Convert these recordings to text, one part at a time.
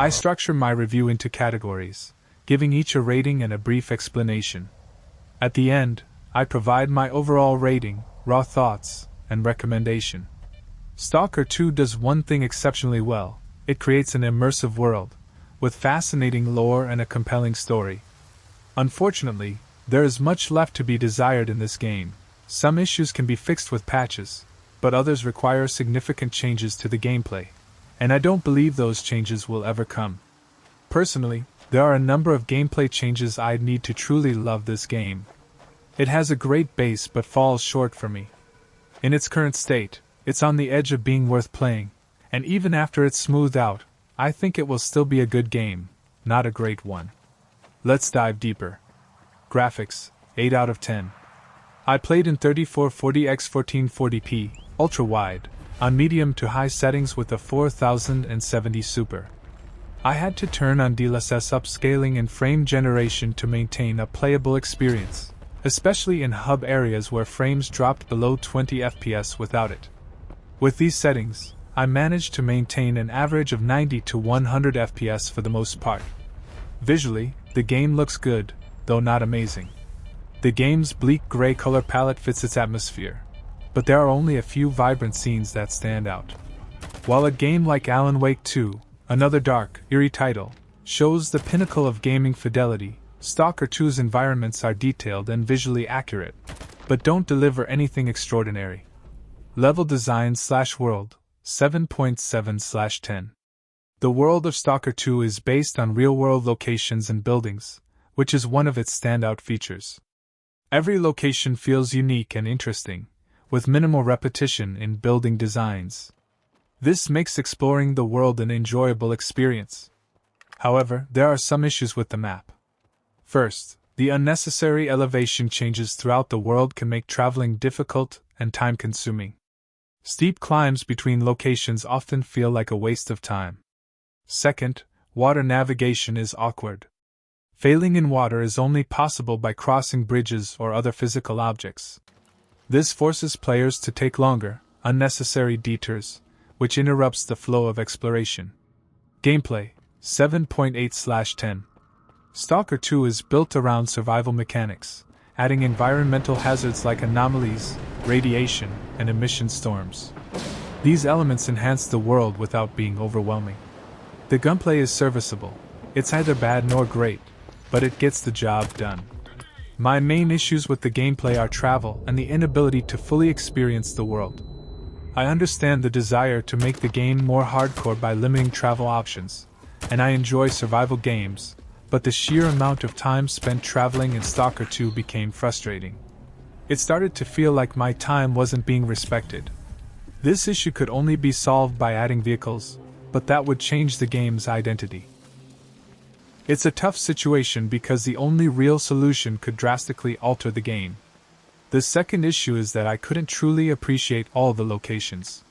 I structure my review into categories, giving each a rating and a brief explanation. At the end, I provide my overall rating, raw thoughts, and recommendation. Stalker 2 does one thing exceptionally well: it creates an immersive world, with fascinating lore and a compelling story. Unfortunately, there is much left to be desired in this game. Some issues can be fixed with patches, but others require significant changes to the gameplay, and I don't believe those changes will ever come. Personally, there are a number of gameplay changes I'd need to truly love this game. It has a great base but falls short for me. In its current state, it's on the edge of being worth playing, and even after it's smoothed out, I think it will still be a good game, not a great one. Let's dive deeper. Graphics, 8 out of 10. I played in 3440x 1440p, ultra-wide, on medium to high settings with a 4070 Super. I had to turn on DLSS upscaling and frame generation to maintain a playable experience, especially in hub areas where frames dropped below 20 FPS without it. With these settings, I managed to maintain an average of 90 to 100 FPS for the most part. Visually, the game looks good, though not amazing. The game's bleak gray color palette fits its atmosphere, but there are only a few vibrant scenes that stand out. While a game like Alan Wake 2, another dark, eerie title, shows the pinnacle of gaming fidelity, Stalker 2's environments are detailed and visually accurate, but don't deliver anything extraordinary. Level design / world, 7.7/10. The world of Stalker 2 is based on real-world locations and buildings, which is one of its standout features. Every location feels unique and interesting, with minimal repetition in building designs. This makes exploring the world an enjoyable experience. However, there are some issues with the map. First, the unnecessary elevation changes throughout the world can make traveling difficult and time-consuming. Steep climbs between locations often feel like a waste of time. Second, water navigation is awkward. Failing in water is only possible by crossing bridges or other physical objects. This forces players to take longer, unnecessary detours, which interrupts the flow of exploration. Gameplay, 7.8/10. Stalker 2 is built around survival mechanics, adding environmental hazards like anomalies, radiation, and emission storms. These elements enhance the world without being overwhelming. The gunplay is serviceable. It's neither bad nor great, but it gets the job done. My main issues with the gameplay are travel and the inability to fully experience the world. I understand the desire to make the game more hardcore by limiting travel options, and I enjoy survival games, but the sheer amount of time spent traveling in Stalker 2 became frustrating. It started to feel like my time wasn't being respected. This issue could only be solved by adding vehicles, but that would change the game's identity. It's a tough situation because the only real solution could drastically alter the game. The second issue is that I couldn't truly appreciate all the locations.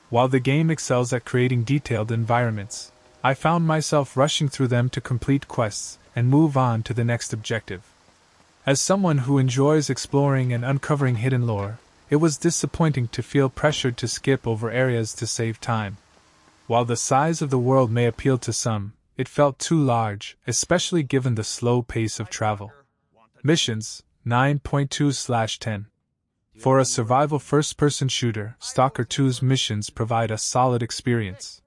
While the game excels at creating detailed environments, I found myself rushing through them to complete quests and move on to the next objective. As someone who enjoys exploring and uncovering hidden lore, it was disappointing to feel pressured to skip over areas to save time. While the size of the world may appeal to some, it felt too large, especially given the slow pace of travel. Missions, 9.2/10. For a survival first-person shooter, Stalker 2's missions provide a solid experience.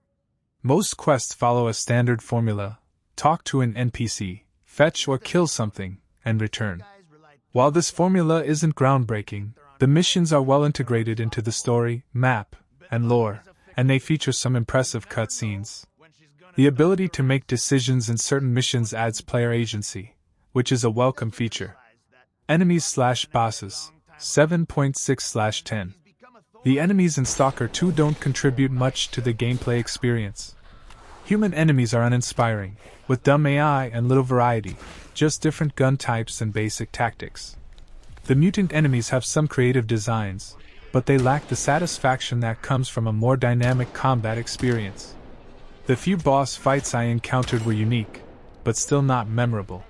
Most quests follow a standard formula: talk to an NPC, fetch or kill something, and return. While this formula isn't groundbreaking, the missions are well integrated into the story, map, and lore, and they feature some impressive cutscenes. The ability to make decisions in certain missions adds player agency, which is a welcome feature. Enemies/bosses, 7.6/10. The enemies in Stalker 2 don't contribute much to the gameplay experience. Human enemies are uninspiring, with dumb AI and little variety, just different gun types and basic tactics. The mutant enemies have some creative designs, but they lack the satisfaction that comes from a more dynamic combat experience. The few boss fights I encountered were unique, but still not memorable.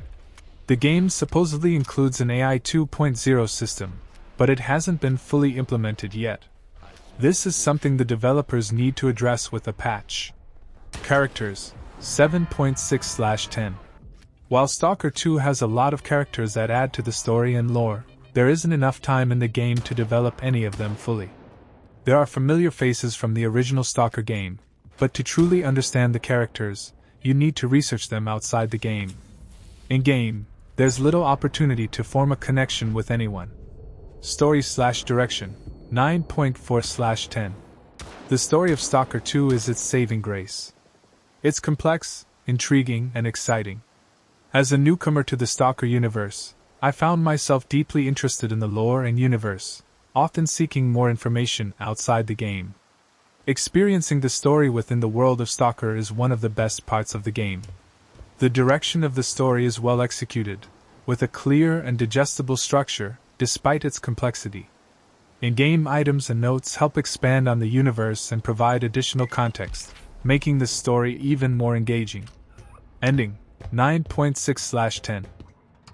The game supposedly includes an AI 2.0 system, but it hasn't been fully implemented yet. This is something the developers need to address with a patch. Characters, 7.6/10. While Stalker 2 has a lot of characters that add to the story and lore, there isn't enough time in the game to develop any of them fully. There are familiar faces from the original Stalker game, but to truly understand the characters, you need to research them outside the game. In-game, there's little opportunity to form a connection with anyone. Story/direction, 9.4/10. The story of Stalker 2 is its saving grace. It's complex, intriguing, and exciting. As a newcomer to the Stalker universe, I found myself deeply interested in the lore and universe, often seeking more information outside the game. Experiencing the story within the world of Stalker is one of the best parts of the game. The direction of the story is well executed, with a clear and digestible structure, despite its complexity. In-game items and notes help expand on the universe and provide additional context, making the story even more engaging. Ending, 9.6/10.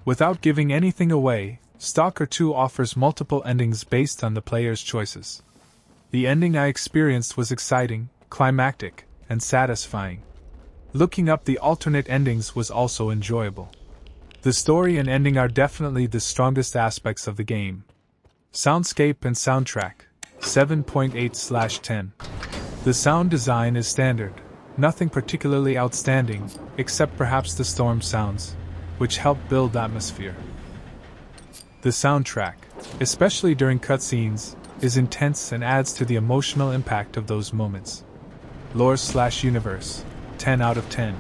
Without giving anything away, Stalker 2 offers multiple endings based on the player's choices. The ending I experienced was exciting, climactic, and satisfying. Looking up the alternate endings was also enjoyable. The story and ending are definitely the strongest aspects of the game. Soundscape and soundtrack, 7.8/10. The sound design is standard, nothing particularly outstanding, except perhaps the storm sounds, which help build atmosphere. The soundtrack, especially during cutscenes, is intense and adds to the emotional impact of those moments. Lore/universe, 10 out of 10.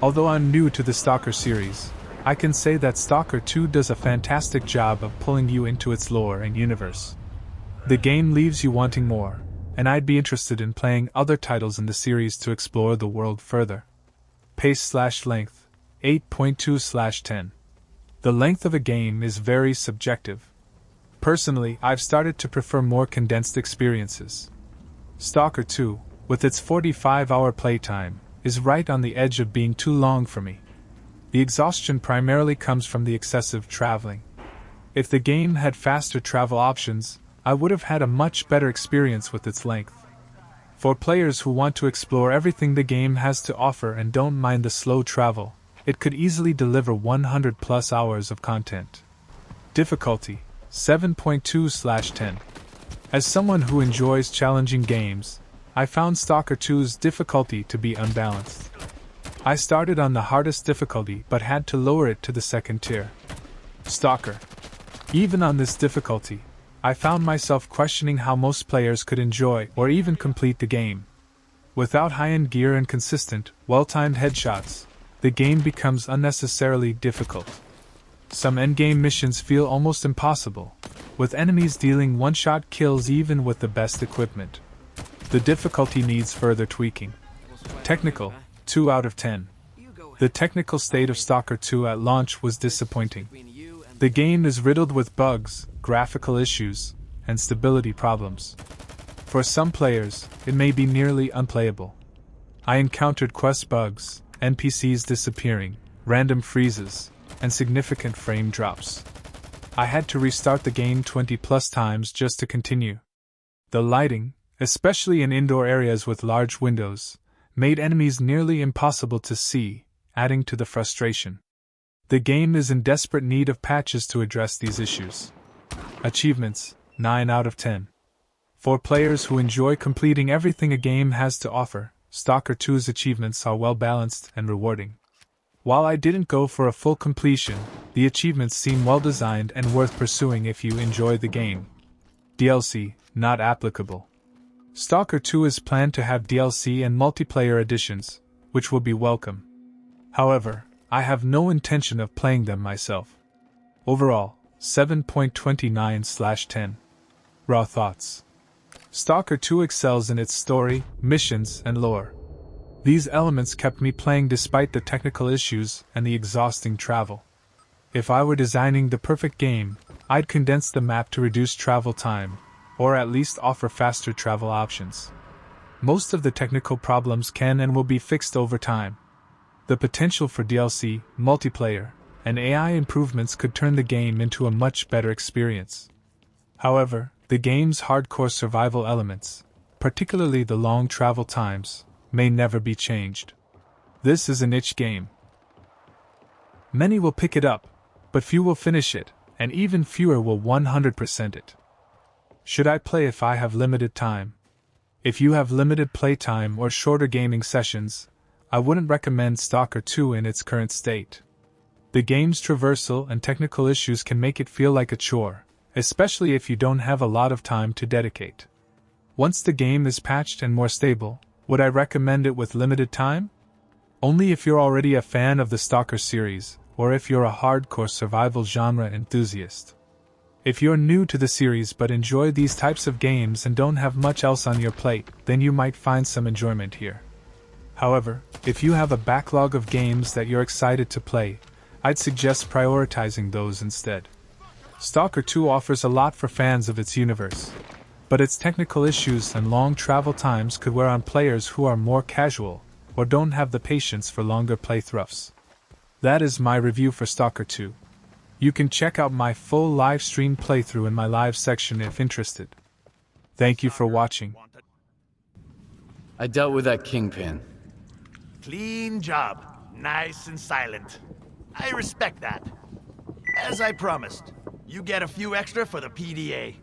Although I'm new to the Stalker series, I can say that Stalker 2 does a fantastic job of pulling you into its lore and universe. The game leaves you wanting more, and I'd be interested in playing other titles in the series to explore the world further. Pace/length, 8.2/10. The length of a game is very subjective. Personally, I've started to prefer more condensed experiences. Stalker 2, with its 45-hour playtime, is right on the edge of being too long for me. The exhaustion primarily comes from the excessive traveling. If the game had faster travel options, I would have had a much better experience with its length. For players who want to explore everything the game has to offer and don't mind the slow travel, it could easily deliver 100+ hours of content. Difficulty, 7.2/10. As someone who enjoys challenging games, I found Stalker 2's difficulty to be unbalanced. I started on the hardest difficulty but had to lower it to the second tier. Stalker. Even on this difficulty, I found myself questioning how most players could enjoy or even complete the game. Without high-end gear and consistent, well-timed headshots, the game becomes unnecessarily difficult. Some endgame missions feel almost impossible, with enemies dealing one-shot kills even with the best equipment. The difficulty needs further tweaking. Technical, 2 out of 10. The technical state of Stalker 2 at launch was disappointing. The game is riddled with bugs, graphical issues, and stability problems. For some players, it may be nearly unplayable. I encountered quest bugs, NPCs disappearing, random freezes, and significant frame drops. I had to restart the game 20+ times just to continue. The lighting, especially in indoor areas with large windows, made enemies nearly impossible to see, adding to the frustration. The game is in desperate need of patches to address these issues. Achievements, 9 out of 10. For players who enjoy completing everything a game has to offer, Stalker 2's achievements are well balanced and rewarding. While I didn't go for a full completion, the achievements seem well designed and worth pursuing if you enjoy the game. DLC, not applicable. Stalker 2 is planned to have DLC and multiplayer editions, which will be welcome. However, I have no intention of playing them myself. Overall, 7.29/10. Raw thoughts. Stalker 2 excels in its story, missions, and lore. These elements kept me playing despite the technical issues and the exhausting travel. If I were designing the perfect game, I'd condense the map to reduce travel time, or at least offer faster travel options. Most of the technical problems can and will be fixed over time. The potential for DLC, multiplayer, and AI improvements could turn the game into a much better experience. However, the game's hardcore survival elements, particularly the long travel times, may never be changed. This is a niche game. Many will pick it up, but few will finish it, and even fewer will 100% it. Should I play if I have limited time? If you have limited playtime or shorter gaming sessions, I wouldn't recommend Stalker 2 in its current state. The game's traversal and technical issues can make it feel like a chore, especially if you don't have a lot of time to dedicate. Once the game is patched and more stable, would I recommend it with limited time? Only if you're already a fan of the Stalker series, or if you're a hardcore survival genre enthusiast. If you're new to the series but enjoy these types of games and don't have much else on your plate, then you might find some enjoyment here. However, if you have a backlog of games that you're excited to play, I'd suggest prioritizing those instead. Stalker 2 offers a lot for fans of its universe, but its technical issues and long travel times could wear on players who are more casual or don't have the patience for longer playthroughs. That is my review for Stalker 2. You can check out my full live stream playthrough in my live section if interested. Thank you for watching. I dealt with that kingpin. Clean job. Nice and silent. I respect that. As I promised, you get a few extra for the PDA.